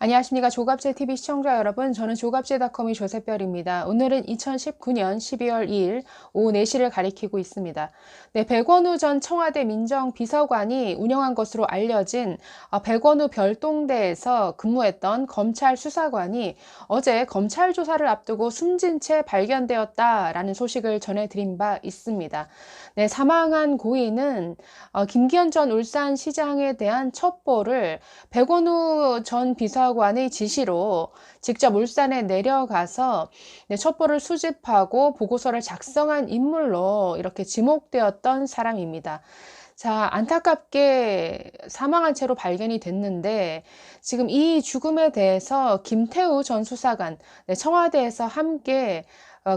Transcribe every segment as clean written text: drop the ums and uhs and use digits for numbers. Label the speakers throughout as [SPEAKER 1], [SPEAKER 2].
[SPEAKER 1] 안녕하십니까. 조갑제TV 시청자 여러분, 저는 조갑제닷컴의 조셉별입니다. 오늘은 2019년 12월 2일 오후 4시를 가리키고 있습니다. 네, 백원우 전 청와대 민정비서관이 운영한 것으로 알려진 백원우 별동대에서 근무했던 검찰 수사관이 어제 검찰 조사를 앞두고 숨진 채 발견되었다라는 소식을 전해드린 바 있습니다. 네, 사망한 고인은 김기현 전 울산시장에 대한 첩보를 백원우 전 비서관의 지시로 직접 울산에 내려가서 첩보를 수집하고 보고서를 작성한 인물로 이렇게 지목되었던 사람입니다. 자, 안타깝게 사망한 채로 발견이 됐는데 지금 이 죽음에 대해서 김태우 전 수사관, 청와대에서 함께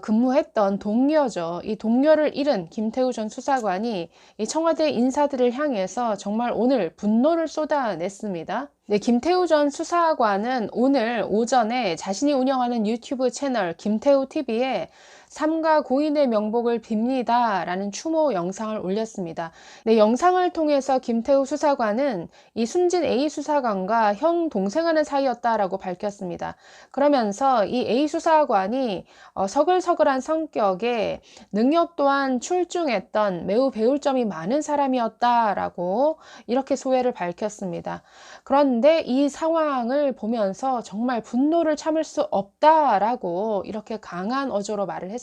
[SPEAKER 1] 근무했던 동료죠. 이 동료를 잃은 김태우 전 수사관이 이 청와대 인사들을 향해서 정말 오늘 분노를 쏟아냈습니다. 네, 김태우 전 수사관은 오늘 오전에 자신이 운영하는 유튜브 채널 김태우 TV에 삼가 고인의 명복을 빕니다 라는 추모 영상을 올렸습니다. 네, 영상을 통해서 김태우 수사관은 이 숨진 A 수사관과 형 동생하는 사이였다라고 밝혔습니다. 그러면서 이 A 수사관이 서글서글한 성격에 능력 또한 출중했던 매우 배울 점이 많은 사람이었다라고 이렇게 소회를 밝혔습니다. 그런데 이 상황을 보면서 정말 분노를 참을 수 없다라고 이렇게 강한 어조로 말을 했습니다.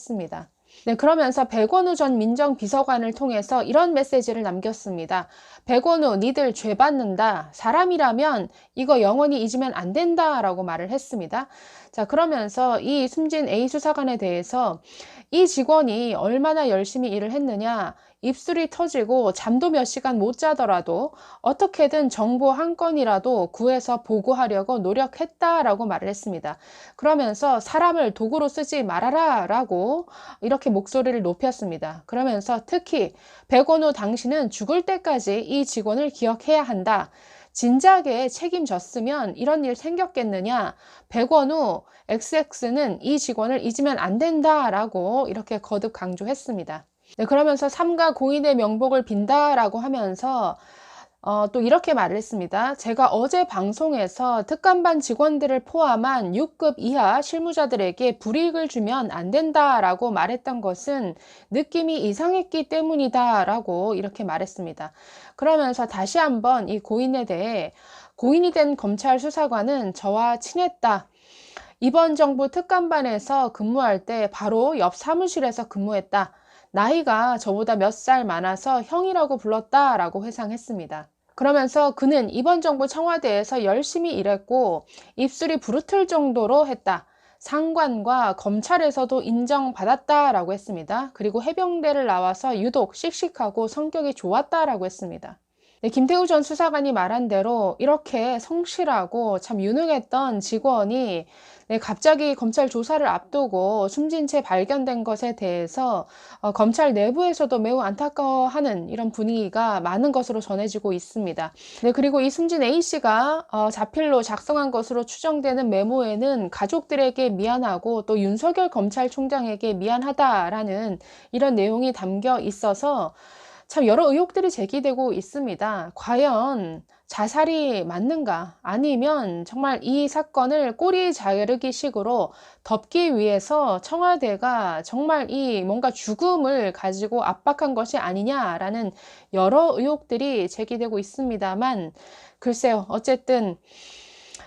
[SPEAKER 1] 네, 그러면서 백원우 전 민정비서관을 통해서 이런 메시지를 남겼습니다. 백원우, 니들 죄 받는다. 사람이라면 이거 영원히 잊으면 안 된다 라고 말을 했습니다. 자, 그러면서 이 숨진 A 수사관에 대해서 이 직원이 얼마나 열심히 일을 했느냐, 입술이 터지고 잠도 몇 시간 못 자더라도 어떻게든 정보 한 건이라도 구해서 보고하려고 노력했다라고 말을 했습니다. 그러면서 사람을 도구로 쓰지 말아라 라고 이렇게 목소리를 높였습니다. 그러면서 특히 백원우 당신은 죽을 때까지 이 직원을 기억해야 한다. 진작에 책임졌으면 이런 일 생겼겠느냐. 백원우 XX는 이 직원을 잊으면 안 된다라고 이렇게 거듭 강조했습니다. 네, 그러면서 삼가 고인의 명복을 빈다라고 하면서 또 이렇게 말을 했습니다. 제가 어제 방송에서 특감반 직원들을 포함한 6급 이하 실무자들에게 불이익을 주면 안 된다라고 말했던 것은 느낌이 이상했기 때문이다라고 이렇게 말했습니다. 그러면서 다시 한번 이 고인에 대해 고인이 된 검찰 수사관은 저와 친했다. 이번 정부 특감반에서 근무할 때 바로 옆 사무실에서 근무했다. 나이가 저보다 몇 살 많아서 형이라고 불렀다라고 회상했습니다. 그러면서 그는 이번 정부 청와대에서 열심히 일했고 입술이 부르틀 정도로 했다. 상관과 검찰에서도 인정받았다라고 했습니다. 그리고 해병대를 나와서 유독 씩씩하고 성격이 좋았다라고 했습니다. 네, 김태우 전 수사관이 말한 대로 이렇게 성실하고 참 유능했던 직원이 갑자기 검찰 조사를 앞두고 숨진 채 발견된 것에 대해서 검찰 내부에서도 매우 안타까워하는 이런 분위기가 많은 것으로 전해지고 있습니다. 네, 그리고 이 숨진 A씨가 자필로 작성한 것으로 추정되는 메모에는 가족들에게 미안하고 또 윤석열 검찰총장에게 미안하다라는 이런 내용이 담겨 있어서 참 여러 의혹들이 제기되고 있습니다. 과연 자살이 맞는가? 아니면 정말 이 사건을 꼬리 자르기 식으로 덮기 위해서 청와대가 정말 이 뭔가 죽음을 가지고 압박한 것이 아니냐라는 여러 의혹들이 제기되고 있습니다만 글쎄요. 어쨌든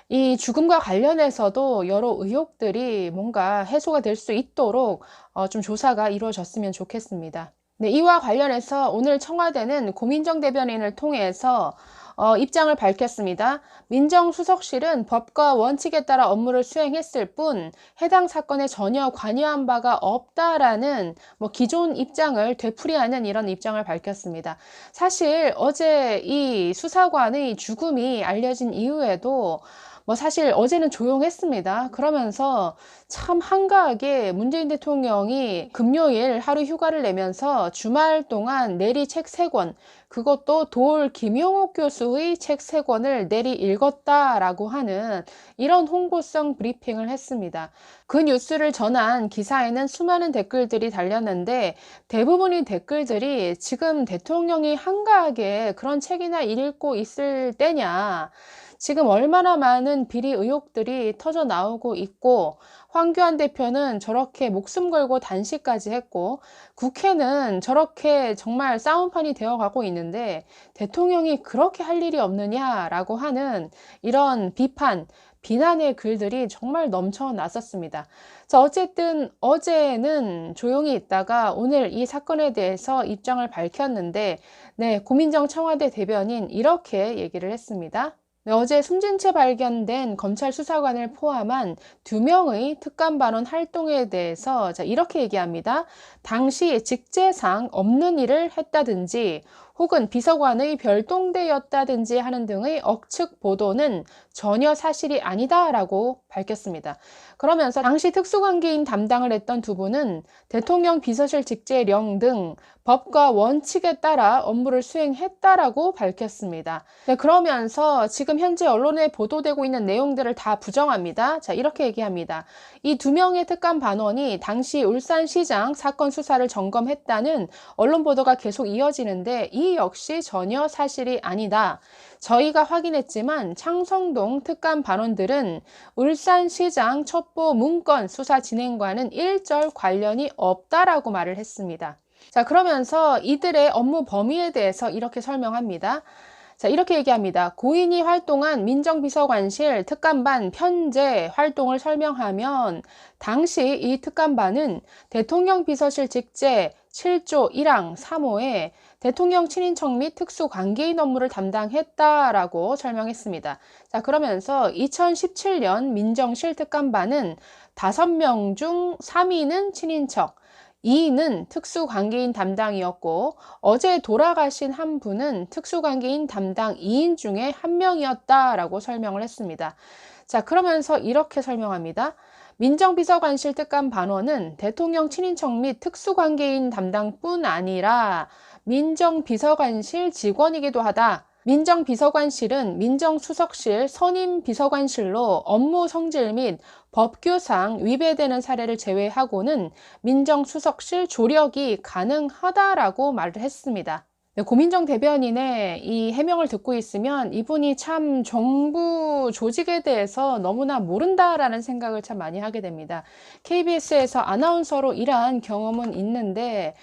[SPEAKER 1] 이 죽음과 관련해서도 여러 의혹들이 뭔가 해소가 될 수 있도록 좀 조사가 이루어졌으면 좋겠습니다. 네, 이와 관련해서 오늘 청와대는 고민정 대변인을 통해서 입장을 밝혔습니다. 민정수석실은 법과 원칙에 따라 업무를 수행했을 뿐 해당 사건에 전혀 관여한 바가 없다라는 기존 입장을 되풀이하는 이런 입장을 밝혔습니다. 사실 어제 이 수사관의 죽음이 알려진 이후에도 사실 어제는 조용했습니다. 그러면서 참 한가하게 문재인 대통령이 금요일 하루 휴가를 내면서 주말 동안 내리 책 3권, 그것도 도올 김용옥 교수의 책 3권을 내리 읽었다라고 하는 이런 홍보성 브리핑을 했습니다. 그 뉴스를 전한 기사에는 수많은 댓글들이 달렸는데 대부분의 댓글들이 지금 대통령이 한가하게 그런 책이나 읽고 있을 때냐, 지금 얼마나 많은 비리 의혹들이 터져 나오고 있고, 황교안 대표는 저렇게 목숨 걸고 단식까지 했고, 국회는 저렇게 정말 싸움판이 되어가고 있는데 대통령이 그렇게 할 일이 없느냐라고 하는 이런 비난의 글들이 정말 넘쳐났었습니다. 자, 어쨌든 어제는 조용히 있다가 오늘 이 사건에 대해서 입장을 밝혔는데, 네, 고민정 청와대 대변인 이렇게 얘기를 했습니다. 네, 어제 숨진 채 발견된 검찰 수사관을 포함한 2명의 특감 반원 활동에 대해서 이렇게 얘기합니다. 당시 직제상 없는 일을 했다든지 혹은 비서관의 별동대였다든지 하는 등의 억측 보도는 전혀 사실이 아니다라고 밝혔습니다. 그러면서 당시 특수관계인 담당을 했던 두 분은 대통령 비서실 직제령 등 법과 원칙에 따라 업무를 수행했다라고 밝혔습니다. 네, 그러면서 지금 현재 언론에 보도되고 있는 내용들을 다 부정합니다. 자, 이렇게 얘기합니다. 이 2명의 특감 반원이 당시 울산시장 사건 수사를 점검했다는 언론 보도가 계속 이어지는데 이 역시 전혀 사실이 아니다. 저희가 확인했지만 창성동 특감 반원들은 울산시장 첩보 문건 수사 진행과는 일절 관련이 없다라고 말을 했습니다. 자, 그러면서 이들의 업무 범위에 대해서 이렇게 설명합니다. 자, 이렇게 얘기합니다. 고인이 활동한 민정비서관실 특감반 편제 활동을 설명하면 당시 이 특감반은 대통령 비서실 직제 7조 1항 3호에 대통령 친인척 및 특수관계인 업무를 담당했다라고 설명했습니다. 자, 그러면서 2017년 민정실 특감반은 5명 중 3위는 친인척, 2위는 특수관계인 담당이었고 어제 돌아가신 한 분은 특수관계인 담당 2인 중에 한 명이었다라고 설명을 했습니다. 자, 그러면서 이렇게 설명합니다. 민정비서관실 특감 반원은 대통령 친인척 및 특수관계인 담당뿐 아니라 민정비서관실 직원이기도 하다. 민정비서관실은 민정수석실 선임비서관실로 업무 성질 및 법규상 위배되는 사례를 제외하고는 민정수석실 조력이 가능하다라고 말을 했습니다. 네, 고민정 대변인의 이 해명을 듣고 있으면 이분이 참 정부 조직에 대해서 너무나 모른다라는 생각을 참 많이 하게 됩니다. KBS에서 아나운서로 일한 경험은 있는데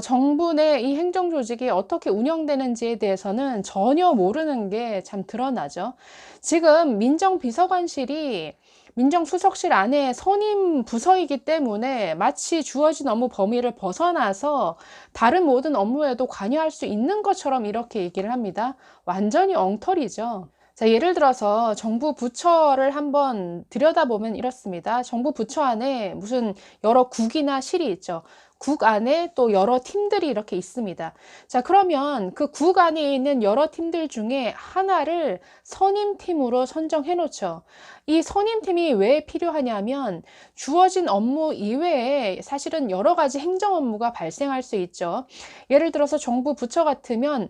[SPEAKER 1] 정부 내 이 행정 조직이 어떻게 운영되는지에 대해서는 전혀 모르는 게 참 드러나죠. 지금 민정비서관실이 민정수석실 안에 선임 부서이기 때문에 마치 주어진 업무 범위를 벗어나서 다른 모든 업무에도 관여할 수 있는 것처럼 이렇게 얘기를 합니다. 완전히 엉터리죠. 자, 예를 들어서 정부 부처를 한번 들여다보면 이렇습니다. 정부 부처 안에 무슨 여러 국이나 실이 있죠. 국 안에 또 여러 팀들이 이렇게 있습니다. 자, 그러면 그 국 안에 있는 여러 팀들 중에 하나를 선임팀으로 선정해 놓죠. 이 선임팀이 왜 필요하냐면 주어진 업무 이외에 사실은 여러 가지 행정 업무가 발생할 수 있죠. 예를 들어서 정부 부처 같으면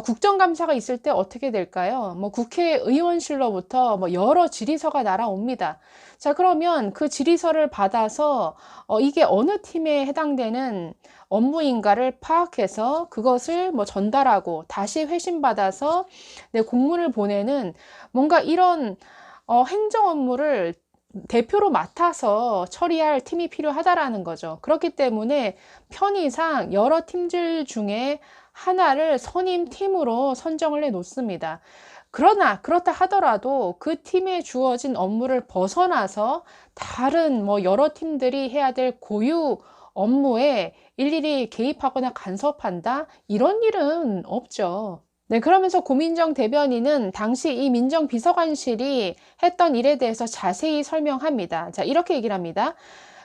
[SPEAKER 1] 국정감사가 있을 때 어떻게 될까요? 국회의원실로부터 여러 질의서가 날아옵니다. 자, 그러면 그 질의서를 받아서 이게 어느 팀에 해당되는 업무인가를 파악해서 그것을 전달하고 다시 회신받아서 내 공문을 보내는 뭔가 이런 행정 업무를 대표로 맡아서 처리할 팀이 필요하다라는 거죠. 그렇기 때문에 편의상 여러 팀들 중에 하나를 선임팀으로 선정을 해 놓습니다. 그러나 그렇다 하더라도 그 팀에 주어진 업무를 벗어나서 다른 여러 팀들이 해야 될 고유 업무에 일일이 개입하거나 간섭한다? 이런 일은 없죠. 네, 그러면서 고민정 대변인은 당시 이 민정비서관실이 했던 일에 대해서 자세히 설명합니다. 자, 이렇게 얘기를 합니다.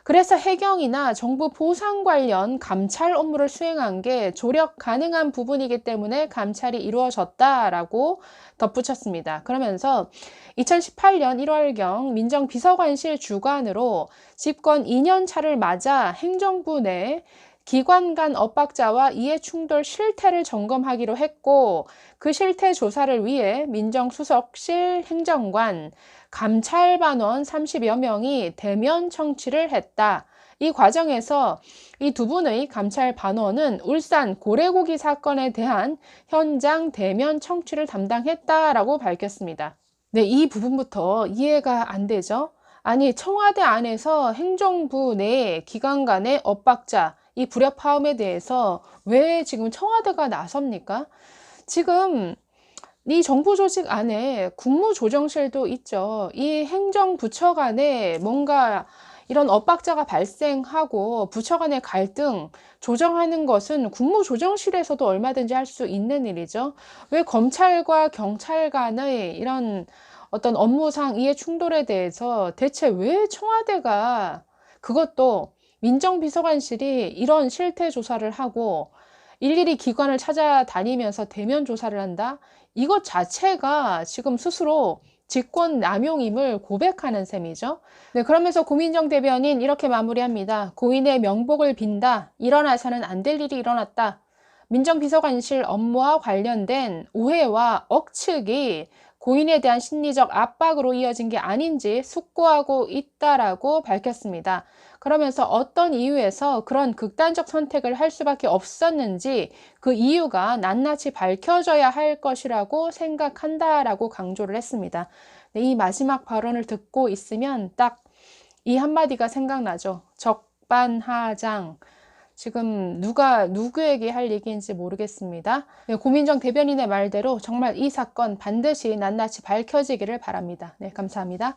[SPEAKER 1] 그래서 해경이나 정부 보상 관련 감찰 업무를 수행한 게 조력 가능한 부분이기 때문에 감찰이 이루어졌다라고 덧붙였습니다. 그러면서 2018년 1월경 민정비서관실 주관으로 집권 2년 차를 맞아 행정부 내 기관 간 엇박자와 이해충돌 실태를 점검하기로 했고 그 실태 조사를 위해 민정수석실 행정관, 감찰반원 30여 명이 대면 청취를 했다. 이 과정에서 이 두 분의 감찰반원은 울산 고래고기 사건에 대한 현장 대면 청취를 담당했다라고 밝혔습니다. 네, 이 부분부터 이해가 안 되죠. 아니, 청와대 안에서 행정부 내 기관 간의 엇박자, 이 불협화음에 대해서 왜 지금 청와대가 나섭니까? 지금 이 정부 조직 안에 국무조정실도 있죠. 이 행정부처 간에 뭔가 이런 엇박자가 발생하고 부처 간의 갈등 조정하는 것은 국무조정실에서도 얼마든지 할 수 있는 일이죠. 왜 검찰과 경찰 간의 이런 어떤 업무상 이해 충돌에 대해서 대체 왜 청와대가, 그것도 민정비서관실이 이런 실태 조사를 하고 일일이 기관을 찾아다니면서 대면 조사를 한다? 이것 자체가 지금 스스로 직권 남용임을 고백하는 셈이죠. 네, 그러면서 고민정 대변인 이렇게 마무리합니다. 고인의 명복을 빈다. 일어나서는 안 될 일이 일어났다. 민정비서관실 업무와 관련된 오해와 억측이 고인에 대한 심리적 압박으로 이어진 게 아닌지 숙고하고 있다라고 밝혔습니다. 그러면서 어떤 이유에서 그런 극단적 선택을 할 수밖에 없었는지 그 이유가 낱낱이 밝혀져야 할 것이라고 생각한다라고 강조를 했습니다. 네, 이 마지막 발언을 듣고 있으면 딱 이 한마디가 생각나죠. 적반하장. 지금 누가 누구에게 할 얘기인지 모르겠습니다. 네, 고민정 대변인의 말대로 정말 이 사건 반드시 낱낱이 밝혀지기를 바랍니다. 네, 감사합니다.